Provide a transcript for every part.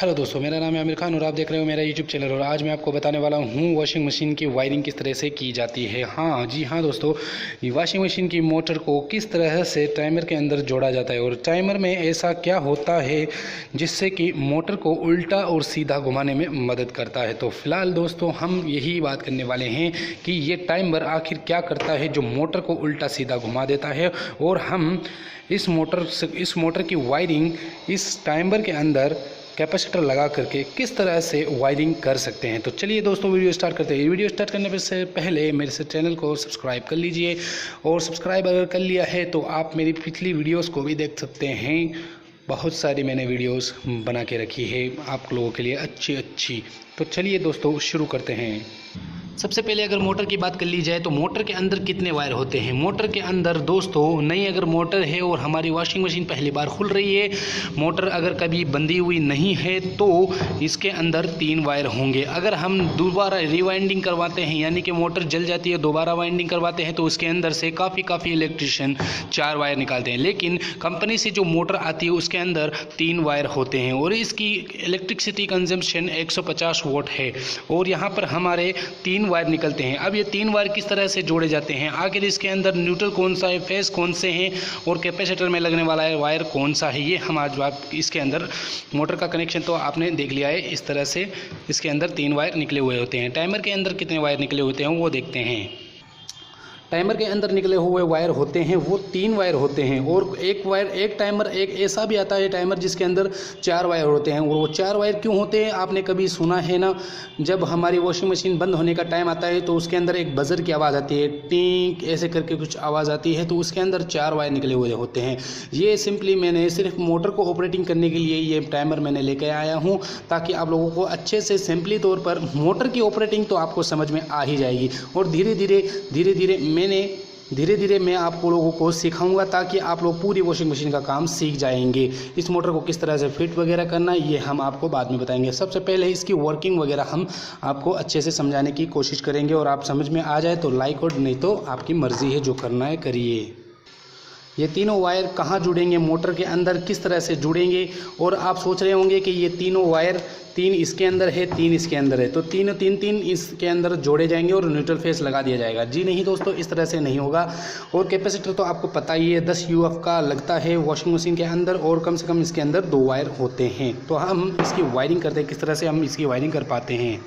Hello दोस्तों, मेरा नाम है आमिर खान और आप देख रहे हो मेरा यूट्यूब चैनल। और आज मैं आपको बताने वाला हूँ वॉशिंग मशीन की वायरिंग किस तरह से की जाती है। हाँ जी हाँ दोस्तों, ये वॉशिंग मशीन की मोटर को किस तरह से टाइमर के अंदर जोड़ा जाता है और टाइमर में ऐसा क्या होता है जिससे कि मोटर को उल्टा और सीधा घुमाने में मदद करता है। तो फिलहाल दोस्तों हम यही बात करने वाले हैं कि ये टाइमर आखिर क्या करता है जो मोटर को उल्टा सीधा घुमा देता है, और हम इस मोटर की वायरिंग इस टाइमर के अंदर कैपेसिटर लगा करके किस तरह से वायरिंग कर सकते हैं। तो चलिए दोस्तों वीडियो स्टार्ट करते हैं। वीडियो स्टार्ट करने से पहले मेरे से चैनल को सब्सक्राइब कर लीजिए, और सब्सक्राइब अगर कर लिया है तो आप मेरी पिछली वीडियोस को भी देख सकते हैं। बहुत सारी मैंने वीडियोस बना के रखी है आप लोगों के लिए अच्छी। तो चलिए दोस्तों शुरू करते हैं। सबसे पहले अगर मोटर की बात कर ली जाए तो मोटर के अंदर कितने वायर होते हैं। मोटर के अंदर दोस्तों नई अगर मोटर है और हमारी वॉशिंग मशीन पहली बार खुल रही है, मोटर अगर कभी बंधी हुई नहीं है तो इसके अंदर 3 वायर होंगे। अगर हम दोबारा रिवाइंडिंग करवाते हैं यानी कि मोटर जल जाती है दोबारा वाइंडिंग करवाते हैं तो उसके अंदर से काफ़ी इलेक्ट्रिशियन 4 वायर निकालते हैं। लेकिन कंपनी से जो मोटर आती है उसके अंदर 3 वायर होते हैं और इसकी इलेक्ट्रिसिटी कंजम्पशन 150 वोट है और यहाँ पर हमारे 3 वायर निकलते हैं। अब ये 3 वायर किस तरह से जोड़े जाते हैं, आखिर इसके अंदर न्यूट्रल कौन सा है, फेस कौन से हैं और कैपेसिटर में लगने वाला है वायर कौन सा है, ये हम आज इसके अंदर मोटर का कनेक्शन तो आपने देख लिया है। इस तरह से इसके अंदर 3 वायर निकले हुए होते हैं। टाइमर के अंदर कितने वायर निकले होते हैं वो देखते हैं। टाइमर के अंदर निकले हुए वायर होते हैं वो 3 वायर होते हैं, और एक टाइमर एक ऐसा भी आता है टाइमर जिसके अंदर 4 वायर होते हैं। और वो 4 वायर क्यों होते हैं आपने कभी सुना है ना, जब हमारी वॉशिंग मशीन बंद होने का टाइम आता है तो उसके अंदर एक बजर की आवाज़ आती है, टीक ऐसे करके कुछ आवाज़ आती है, तो उसके अंदर 4 वायर निकले हुए होते हैं। ये सिंपली मैंने सिर्फ मोटर को ऑपरेटिंग करने के लिए ये टाइमर मैंने लेके आया हूँ ताकि आप लोगों को अच्छे से सिंपली तौर पर मोटर की ऑपरेटिंग तो आपको समझ में आ ही जाएगी। और धीरे धीरे मैं आप लोगों को सिखाऊंगा ताकि आप लोग पूरी वॉशिंग मशीन का काम सीख जाएंगे। इस मोटर को किस तरह से फिट वगैरह करना ये हम आपको बाद में बताएंगे। सबसे पहले इसकी वर्किंग वगैरह हम आपको अच्छे से समझाने की कोशिश करेंगे, और आप समझ में आ जाए तो लाइक और नहीं तो आपकी मर्ज़ी है, जो करना है करिए। ये तीनों वायर कहाँ जुड़ेंगे, मोटर के अंदर किस तरह से जुड़ेंगे, और आप सोच रहे होंगे कि ये तीनों वायर 3 इसके अंदर है 3 इसके अंदर है तो तीन इसके अंदर जोड़े जाएंगे और न्यूट्रल फेस लगा दिया जाएगा। जी नहीं दोस्तों, इस तरह से नहीं होगा। और कैपेसिटर तो आपको पता ही है 10 UF का लगता है वॉशिंग मशीन के अंदर, और कम से कम इसके अंदर 2 वायर होते हैं। तो हम इसकी वायरिंग करते हैं, किस तरह से हम इसकी वायरिंग कर पाते हैं।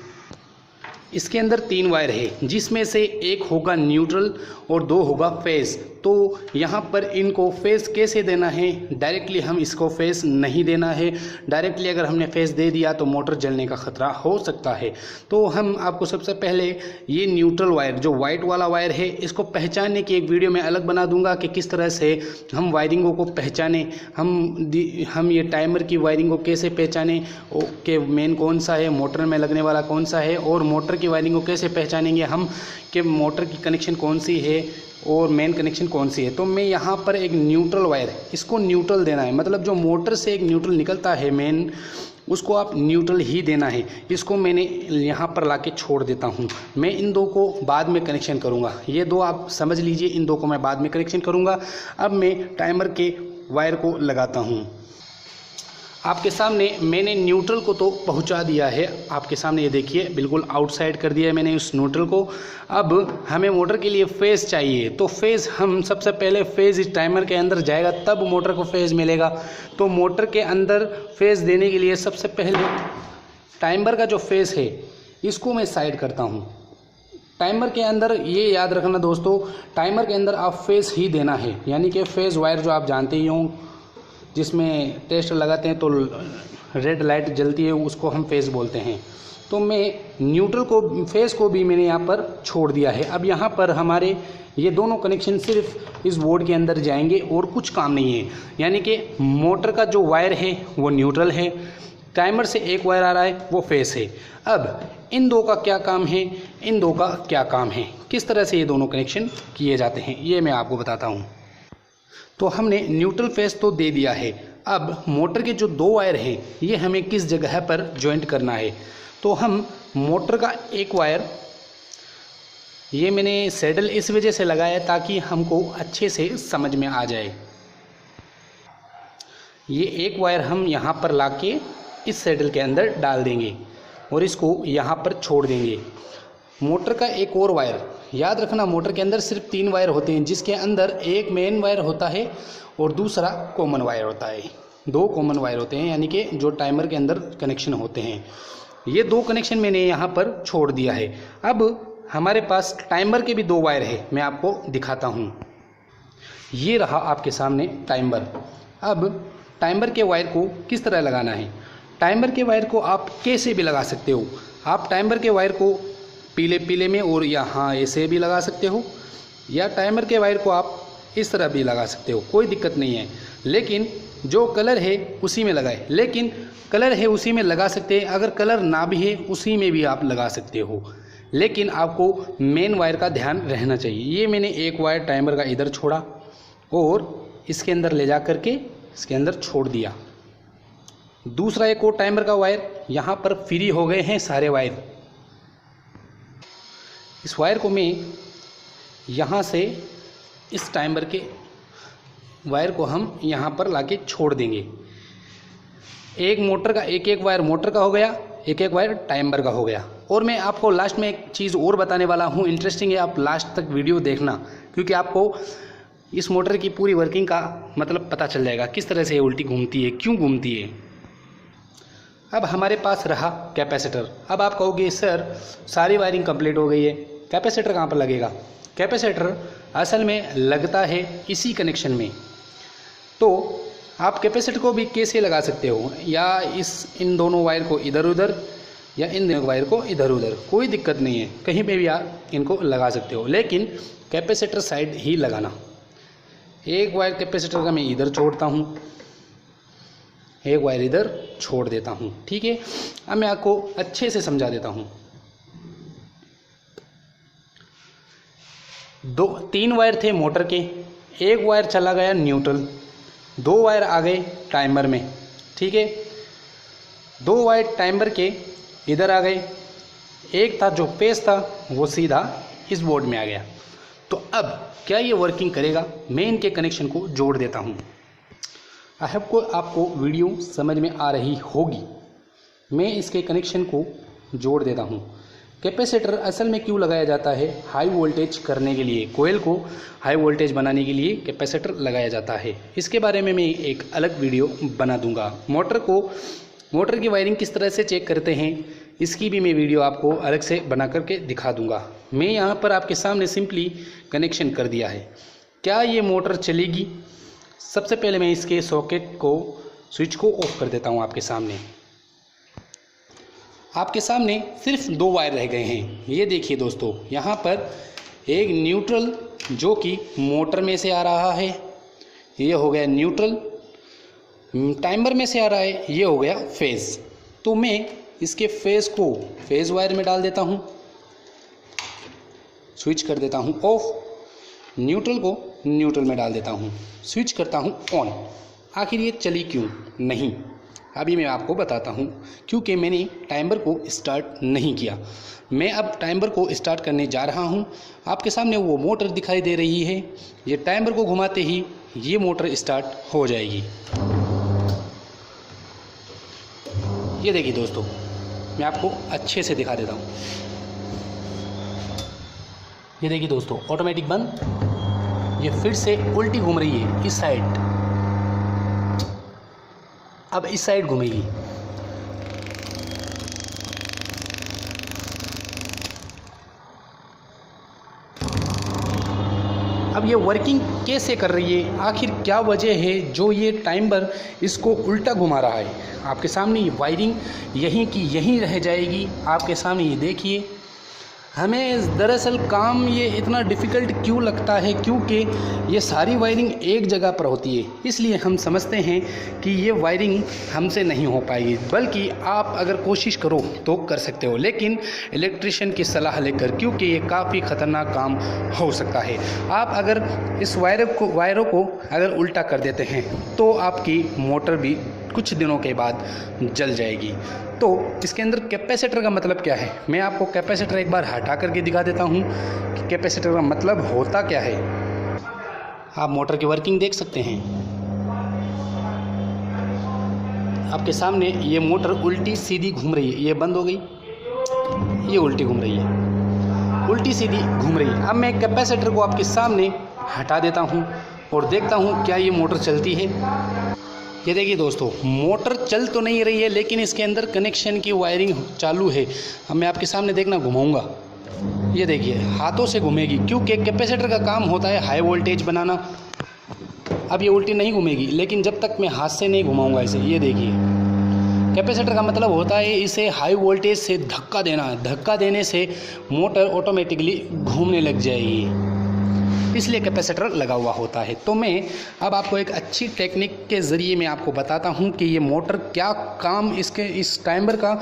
इसके अंदर 3 वायर है जिसमें से एक होगा न्यूट्रल और 2 होगा फेस। तो यहाँ पर इनको फेस कैसे देना है, डायरेक्टली हम इसको फेस नहीं देना है। डायरेक्टली अगर हमने फेस दे दिया तो मोटर जलने का ख़तरा हो सकता है। तो हम आपको सबसे पहले ये न्यूट्रल वायर जो वाइट वाला वायर है इसको पहचानने की एक वीडियो मैं अलग बना दूंगा कि किस तरह से हम वायरिंगों को पहचानें, हम ये टाइमर की वायरिंग को कैसे पहचानें कि मेन कौन सा है, मोटर में लगने वाला कौन सा है, और मोटर की वायरिंग को कैसे पहचानेंगे हम कि मोटर की कनेक्शन कौन सी है और मेन कनेक्शन कौन सी है। तो मैं यहाँ पर एक न्यूट्रल वायर, इसको न्यूट्रल देना है, मतलब जो मोटर से एक न्यूट्रल निकलता है मेन, उसको आप न्यूट्रल ही देना है। इसको मैंने यहाँ पर लाके छोड़ देता हूँ। मैं इन 2 को बाद में कनेक्शन करूँगा, ये 2 आप समझ लीजिए, इन 2 को मैं बाद में कनेक्शन करूँगा। अब मैं टाइमर के वायर को लगाता हूँ। आपके सामने मैंने न्यूट्रल को तो पहुंचा दिया है, आपके सामने ये देखिए बिल्कुल आउटसाइड कर दिया है मैंने उस न्यूट्रल को। अब हमें मोटर के लिए फेज चाहिए, तो फेज हम सबसे पहले फेज इस टाइमर के अंदर जाएगा तब मोटर को फेज मिलेगा। तो मोटर के अंदर फेज देने के लिए सबसे पहले टाइमर का जो फेज है इसको मैं साइड करता हूँ। टाइमर के अंदर ये याद रखना दोस्तों, टाइमर के अंदर आप फेज ही देना है, यानी कि फेज वायर जो आप जानते ही हों जिसमें टेस्ट लगाते हैं तो रेड लाइट जलती है उसको हम फेस बोलते हैं। तो मैं न्यूट्रल को फेस को भी मैंने यहाँ पर छोड़ दिया है। अब यहाँ पर हमारे ये दोनों कनेक्शन सिर्फ इस बोर्ड के अंदर जाएंगे और कुछ काम नहीं है, यानी कि मोटर का जो वायर है वो न्यूट्रल है, टाइमर से एक वायर आ रहा है वो फेस है। अब इन 2 का क्या काम है, इन 2 का क्या काम है, किस तरह से ये दोनों कनेक्शन किए जाते हैं ये मैं आपको बताता हूँ। तो हमने न्यूट्रल फेस तो दे दिया है। अब मोटर के जो 2 वायर हैं ये हमें किस जगह पर जॉइंट करना है। तो हम मोटर का एक वायर, ये मैंने सैडल इस वजह से लगाया ताकि हमको अच्छे से समझ में आ जाए। ये एक वायर हम यहाँ पर लाके इस सैडल के अंदर डाल देंगे और इसको यहाँ पर छोड़ देंगे। मोटर का एक और वायर, याद रखना मोटर के अंदर सिर्फ 3 वायर होते हैं, जिसके अंदर एक मेन वायर होता है और दूसरा कॉमन वायर होता है। 2 कॉमन वायर होते हैं, यानी कि जो टाइमर के अंदर कनेक्शन होते हैं। ये 2 कनेक्शन मैंने यहाँ पर छोड़ दिया है। अब हमारे पास टाइमर के भी 2 वायर है, मैं आपको दिखाता हूँ। ये रहा आपके सामने टाइमर। अब टाइमर के वायर को किस तरह लगाना है? टाइमर के वायर को आप कैसे भी लगा सकते हो। आप टाइमर के वायर को पीले पीले में और यहाँ ऐसे भी लगा सकते हो, या टाइमर के वायर को आप इस तरह भी लगा सकते हो, कोई दिक्कत नहीं है। लेकिन जो कलर है उसी में लगाए, लेकिन कलर है उसी में लगा सकते हैं। अगर कलर ना भी है उसी में भी आप लगा सकते हो, लेकिन आपको मेन वायर का ध्यान रहना चाहिए। ये मैंने एक वायर टाइमर का इधर छोड़ा और इसके अंदर ले जा करके इसके अंदर छोड़ दिया। दूसरा एक और टाइमर का वायर, यहाँ पर फ्री हो गए हैं सारे वायर। इस वायर को मैं यहाँ से इस टाइमर के वायर को हम यहाँ पर लाके छोड़ देंगे। एक मोटर का एक वायर मोटर का हो गया, एक वायर टाइमर का हो गया। और मैं आपको लास्ट में एक चीज़ और बताने वाला हूँ, इंटरेस्टिंग है, आप लास्ट तक वीडियो देखना, क्योंकि आपको इस मोटर की पूरी वर्किंग का मतलब पता चल जाएगा, किस तरह से ये उल्टी घूमती है, क्यों घूमती है। अब हमारे पास रहा कैपेसिटर। अब आप कहोगे सर सारी वायरिंग कंप्लीट हो गई है, कैपेसिटर कहाँ पर लगेगा? कैपेसिटर असल में लगता है इसी कनेक्शन में। तो आप कैपेसिटर को भी कैसे लगा सकते हो, या इन दोनों वायर को इधर उधर, या इन दोनों वायर को इधर उधर, कोई दिक्कत नहीं है, कहीं पे भी आप इनको लगा सकते हो, लेकिन कैपेसिटर साइड ही लगाना। एक वायर कैपेसिटर का मैं इधर छोड़ता हूँ, एक वायर इधर छोड़ देता हूँ, ठीक है। अब मैं आपको अच्छे से समझा देता हूँ। 3 वायर थे मोटर के, एक वायर चला गया न्यूट्रल, 2 वायर आ गए टाइमर में, ठीक है। 2 वायर टाइमर के इधर आ गए, एक था जो फेस था वो सीधा इस बोर्ड में आ गया। तो अब क्या ये वर्किंग करेगा? मैं इनके कनेक्शन को जोड़ देता हूँ। आई होप को आपको वीडियो समझ में आ रही होगी। मैं इसके कनेक्शन को जोड़ देता हूँ। कैपेसिटर असल में क्यों लगाया जाता है? हाई वोल्टेज करने के लिए, कोयल को हाई वोल्टेज बनाने के लिए कैपेसिटर लगाया जाता है। इसके बारे में मैं एक अलग वीडियो बना दूंगा। मोटर की वायरिंग किस तरह से चेक करते हैं, इसकी भी मैं वीडियो आपको अलग से बना करके दिखा दूंगा। मैं यहाँ पर आपके सामने सिंपली कनेक्शन कर दिया है। क्या ये मोटर चलेगी? सबसे पहले मैं इसके सॉकेट को, स्विच को ऑफ कर देता हूँ। आपके सामने सिर्फ 2 वायर रह गए हैं। ये देखिए दोस्तों, यहाँ पर एक न्यूट्रल जो कि मोटर में से आ रहा है, ये हो गया न्यूट्रल। टाइमर में से आ रहा है, ये हो गया फेज़। तो मैं इसके फेज़ को फेज़ वायर में डाल देता हूँ, स्विच कर देता हूँ ऑफ। न्यूट्रल को न्यूट्रल में डाल देता हूँ, स्विच करता हूँ ऑन। आखिर ये चली क्यों नहीं, अभी मैं आपको बताता हूँ। क्योंकि मैंने टाइमर को स्टार्ट नहीं किया। मैं अब टाइमर को स्टार्ट करने जा रहा हूँ। आपके सामने वो मोटर दिखाई दे रही है, ये टाइमर को घुमाते ही ये मोटर स्टार्ट हो जाएगी। ये देखिए दोस्तों, मैं आपको अच्छे से दिखा देता हूँ। ये देखिए दोस्तों, ऑटोमेटिक बंद। ये फिर से उल्टी घूम रही है इस साइड, अब इस साइड घूमेगी। अब ये वर्किंग कैसे कर रही है, आखिर क्या वजह है जो ये टाइमर इसको उल्टा घुमा रहा है? आपके सामने ये वायरिंग यहीं की यहीं रह जाएगी। आपके सामने ये देखिए। हमें दरअसल काम ये इतना डिफ़िकल्ट क्यों लगता है? क्योंकि ये सारी वायरिंग एक जगह पर होती है, इसलिए हम समझते हैं कि ये वायरिंग हमसे नहीं हो पाएगी। बल्कि आप अगर कोशिश करो तो कर सकते हो, लेकिन इलेक्ट्रिशियन की सलाह लेकर, क्योंकि ये काफ़ी ख़तरनाक काम हो सकता है। आप अगर इस वायरों को अगर उल्टा कर देते हैं तो आपकी मोटर भी कुछ दिनों के बाद जल जाएगी। तो इसके अंदर कैपेसिटर का मतलब क्या है, मैं आपको कैपेसिटर एक बार हटा करके दिखा देता हूँ कि कैपेसिटर का मतलब होता क्या है। आप मोटर की वर्किंग देख सकते हैं। आपके सामने ये मोटर उल्टी सीधी घूम रही है, ये बंद हो गई, ये उल्टी घूम रही है, उल्टी सीधी घूम रही है। अब मैं कैपेसिटर को आपके सामने हटा देता हूँ और देखता हूँ क्या ये मोटर चलती है। ये देखिए दोस्तों, मोटर चल तो नहीं रही है लेकिन इसके अंदर कनेक्शन की वायरिंग चालू है। अब मैं आपके सामने देखना घुमाऊँगा, ये देखिए हाथों से घूमेगी क्योंकि कैपेसिटर का काम होता है हाई वोल्टेज बनाना। अब ये उल्टी नहीं घूमेगी लेकिन जब तक मैं हाथ से नहीं घुमाऊंगा इसे, ये देखिए कैपेसिटर का मतलब होता है इसे हाई वोल्टेज से धक्का देना, धक्का देने से मोटर ऑटोमेटिकली घूमने लग जाएगी, इसलिए कैपेसिटर लगा हुआ होता है। तो मैं अब आपको एक अच्छी टेक्निक के ज़रिए मैं आपको बताता हूं कि ये मोटर क्या काम, इसके इस टाइमर का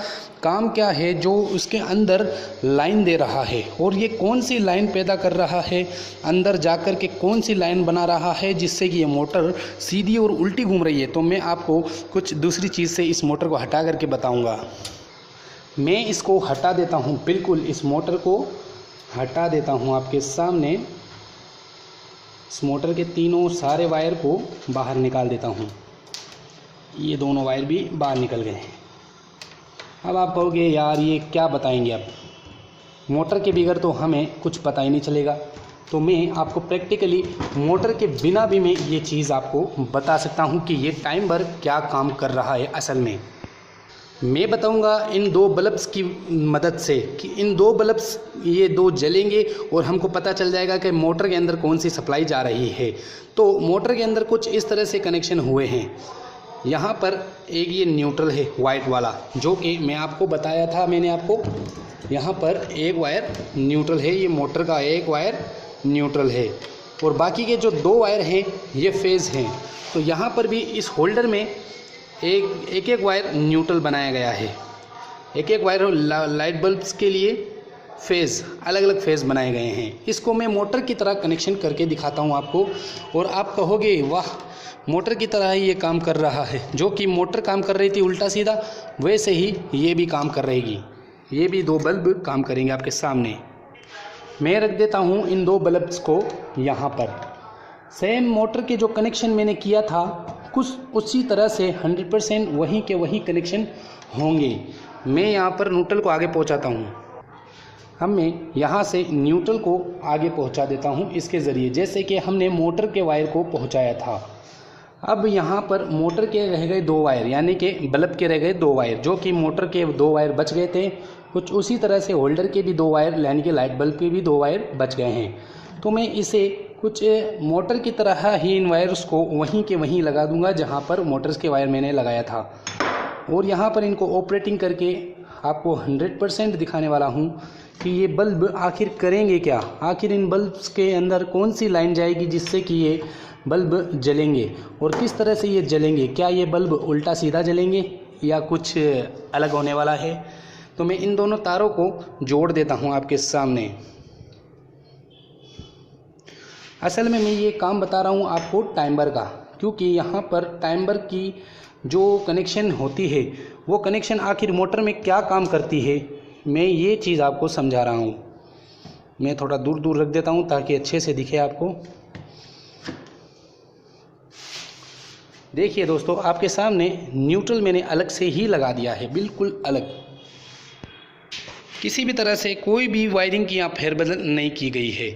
काम क्या है जो उसके अंदर लाइन दे रहा है और ये कौन सी लाइन पैदा कर रहा है, अंदर जाकर के कौन सी लाइन बना रहा है जिससे कि ये मोटर सीधी और उल्टी घूम रही है। तो मैं आपको कुछ दूसरी चीज़ से इस मोटर को हटा करके बताऊँगा। मैं इसको हटा देता हूँ, बिल्कुल इस मोटर को हटा देता हूँ आपके सामने। इस मोटर के तीनों सारे वायर को बाहर निकाल देता हूँ, ये दोनों वायर भी बाहर निकल गए हैं। अब आप कहोगे यार ये क्या बताएंगे, आप मोटर के बगैर तो हमें कुछ पता ही नहीं चलेगा। तो मैं आपको प्रैक्टिकली मोटर के बिना भी मैं ये चीज़ आपको बता सकता हूँ कि ये टाइमर क्या काम कर रहा है। असल में मैं बताऊंगा इन दो बल्ब्स की मदद से कि इन दो बल्ब्स ये दो जलेंगे और हमको पता चल जाएगा कि मोटर के अंदर कौन सी सप्लाई जा रही है। तो मोटर के अंदर कुछ इस तरह से कनेक्शन हुए हैं। यहाँ पर एक ये न्यूट्रल है वाइट वाला, जो कि मैं आपको बताया था, मैंने आपको यहाँ पर एक वायर न्यूट्रल है, ये मोटर का एक वायर न्यूट्रल है और बाकी के जो दो वायर हैं ये फेज़ हैं। तो यहाँ पर भी इस होल्डर में एक एक वायर न्यूट्रल बनाया गया है, एक एक वायर लाइट बल्ब्स के लिए फेज़, अलग अलग फेज़ बनाए गए हैं। इसको मैं मोटर की तरह कनेक्शन करके दिखाता हूँ आपको और आप कहोगे वाह मोटर की तरह ही ये काम कर रहा है। जो कि मोटर काम कर रही थी उल्टा सीधा, वैसे ही ये भी काम कर रहेगी, ये भी दो बल्ब काम करेंगे आपके सामने। मैं रख देता हूँ इन दो बल्ब्स को यहाँ पर। सेम मोटर के जो कनेक्शन मैंने किया था कुछ उसी तरह से 100% वहीं के वहीं कनेक्शन होंगे। मैं यहाँ पर न्यूट्रल को आगे पहुँचाता हूँ। अब मैं यहाँ से न्यूट्रल को आगे पहुँचा देता हूँ इसके ज़रिए, जैसे कि हमने मोटर के वायर को पहुँचाया था। अब यहाँ पर मोटर के रह गए दो वायर, यानी कि बल्ब के रह गए दो वायर, जो कि मोटर के दो वायर बच गए थे। कुछ उसी तरह से होल्डर के भी दो वायर, यानी कि लाइट बल्ब के भी दो वायर बच गए हैं। तो मैं इसे कुछ मोटर की तरह ही इन वायर्स को वहीं के वहीं लगा दूंगा जहां पर मोटर्स के वायर मैंने लगाया था और यहां पर इनको ऑपरेटिंग करके आपको 100% दिखाने वाला हूं कि ये बल्ब आखिर करेंगे क्या, आखिर इन बल्ब्स के अंदर कौन सी लाइन जाएगी जिससे कि ये बल्ब जलेंगे और किस तरह से ये जलेंगे। क्या ये बल्ब उल्टा सीधा जलेंगे या कुछ अलग होने वाला है। तो मैं इन दोनों तारों को जोड़ देता हूँ आपके सामने। असल में मैं ये काम बता रहा हूँ आपको टाइमर का, क्योंकि यहाँ पर टाइमर की जो कनेक्शन होती है वो कनेक्शन आखिर मोटर में क्या काम करती है, मैं ये चीज़ आपको समझा रहा हूँ। मैं थोड़ा दूर दूर रख देता हूँ ताकि अच्छे से दिखे आपको। देखिए दोस्तों, आपके सामने न्यूट्रल मैंने अलग से ही लगा दिया है, बिल्कुल अलग, किसी भी तरह से कोई भी वायरिंग की यहाँ फेरबदल नहीं की गई है।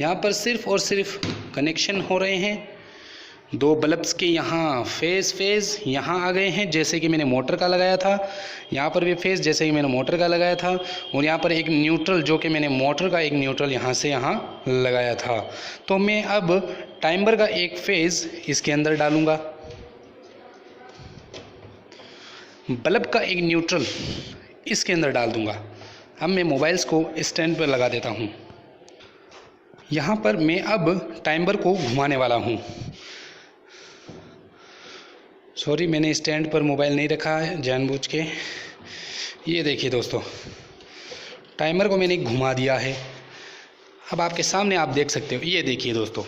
यहाँ पर सिर्फ और सिर्फ कनेक्शन हो रहे हैं। दो बल्ब्स के यहाँ फेज़ यहाँ आ गए हैं, जैसे कि मैंने मोटर का लगाया था। यहाँ पर भी फेज़ जैसे कि मैंने मोटर का लगाया था और यहाँ पर एक न्यूट्रल, जो कि मैंने मोटर का एक न्यूट्रल यहाँ से यहाँ लगाया था। तो मैं अब टाइमर का एक फेज़ इसके अंदर डालूँगा, बल्ब का एक न्यूट्रल इसके अंदर डाल दूँगा। अब मैं मोबाइल्स को स्टैंड पर लगा देता हूँ। यहाँ पर मैं अब टाइमर को घुमाने वाला हूँ। सॉरी, मैंने स्टैंड पर मोबाइल नहीं रखा है जानबूझ के। ये देखिए दोस्तों, टाइमर को मैंने घुमा दिया है। अब आपके सामने आप देख सकते हो, ये देखिए दोस्तों,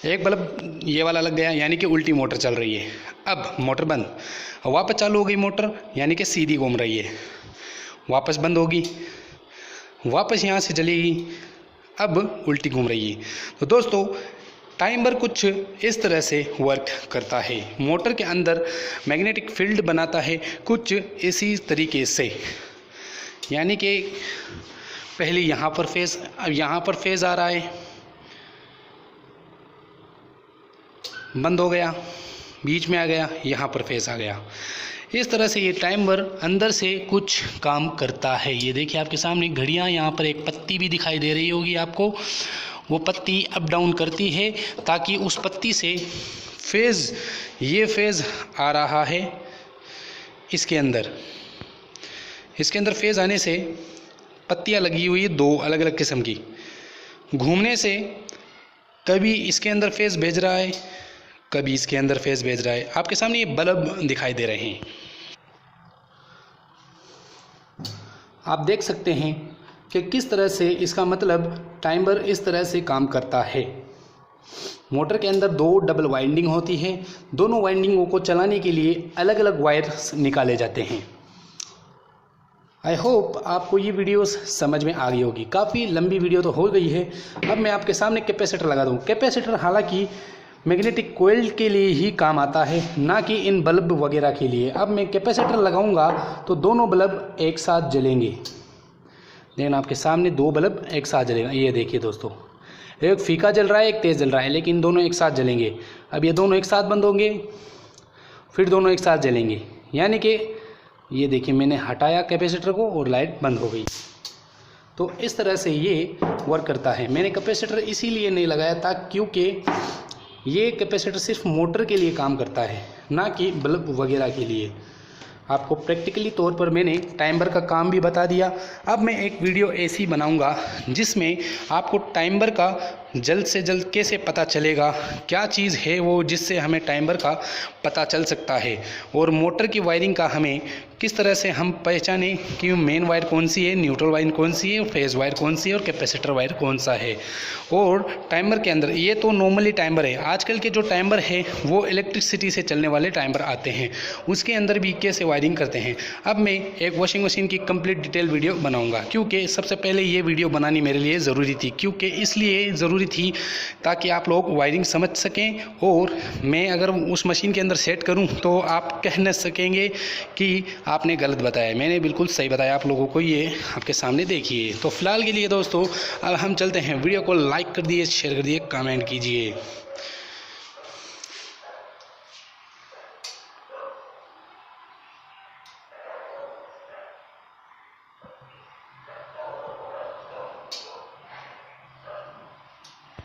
एक बल्ब ये वाला लग गया, यानी कि उल्टी मोटर चल रही है। अब मोटर बंद, वापस चालू हो गई मोटर, यानी कि सीधी घूम रही है। वापस बंद होगी, वापस यहाँ से चलेगी, अब उल्टी घूम रही है। तो दोस्तों, टाइमर कुछ इस तरह से वर्क करता है। मोटर के अंदर मैग्नेटिक फील्ड बनाता है कुछ इसी तरीके से, यानी कि पहले यहाँ पर फेज, अब यहाँ पर फेज आ रहा है, बंद हो गया, बीच में आ गया, यहाँ पर फेज आ गया। इस तरह से ये टाइमर अंदर से कुछ काम करता है। ये देखिए आपके सामने घड़ियाँ, यहाँ पर एक पत्ती भी दिखाई दे रही होगी आपको, वो पत्ती अप डाउन करती है ताकि उस पत्ती से फेज़, ये फेज़ आ रहा है इसके अंदर फेज़ आने से पत्तियाँ लगी हुई है 2 अलग अलग किस्म की, घूमने से कभी इसके अंदर फेज़ भेज रहा है, कभी इसके अंदर फेज़ भेज रहा है। आपके सामने ये बल्ब दिखाई दे रहे हैं, आप देख सकते हैं कि किस तरह से इसका मतलब टाइमर इस तरह से काम करता है। मोटर के अंदर 2 डबल वाइंडिंग होती है, दोनों वाइंडिंगों को चलाने के लिए अलग अलग वायर्स निकाले जाते हैं। आई होप आपको ये वीडियो समझ में आ गई होगी। काफ़ी लंबी वीडियो तो हो गई है। अब मैं आपके सामने कैपेसिटर लगा दूँ। कैपेसिटर हालांकि मैग्नेटिक कोयल के लिए ही काम आता है, ना कि इन बल्ब वगैरह के लिए। अब मैं कैपेसिटर लगाऊंगा तो दोनों बल्ब एक साथ जलेंगे। लेकिन आपके सामने 2 बल्ब एक साथ जलेगा। ये देखिए दोस्तों, एक फीका जल रहा है, एक तेज़ जल रहा है, लेकिन दोनों एक साथ जलेंगे। अब ये दोनों एक साथ बंद होंगे, फिर दोनों एक साथ जलेंगे, यानी कि ये देखिए मैंने हटाया कैपेसिटर को और लाइट बंद हो गई। तो इस तरह से ये वर्क करता है। मैंने कैपेसिटर इसीलिए नहीं लगाया था क्योंकि ये कैपेसिटर सिर्फ मोटर के लिए काम करता है, ना कि बल्ब वगैरह के लिए। आपको प्रैक्टिकली तौर पर मैंने टाइमर का काम भी बता दिया। अब मैं एक वीडियो ऐसी बनाऊंगा जिसमें आपको टाइमर का जल्द से जल्द कैसे पता चलेगा, क्या चीज़ है वो जिससे हमें टाइमर का पता चल सकता है, और मोटर की वायरिंग का हमें किस तरह से हम पहचाने कि मेन वायर कौन सी है, न्यूट्रल वायर कौन सी है, फेज वायर कौन सी है और कैपेसिटर वायर कौन सा है। और टाइमर के अंदर ये तो नॉर्मली टाइमर है, आजकल के जो टाइमर है वो इलेक्ट्रिसिटी से चलने वाले टाइमर आते हैं, उसके अंदर भी कैसे वायरिंग करते हैं। अब मैं एक वॉशिंग मशीन की कंप्लीट डिटेल वीडियो बनाऊंगा, क्योंकि सबसे पहले ये वीडियो बनानी मेरे लिए ज़रूरी थी, क्योंकि इसलिए ज़रूरी थी ताकि आप लोग वायरिंग समझ सकें, और मैं अगर उस मशीन के अंदर सेट करूं तो आप कह न सकेंगे कि आपने गलत बताया, मैंने बिल्कुल सही बताया आप लोगों को। ये आपके सामने देखिए। तो फिलहाल के लिए दोस्तों अब हम चलते हैं, वीडियो को लाइक कर दिए, शेयर कर दिए, कमेंट कीजिए।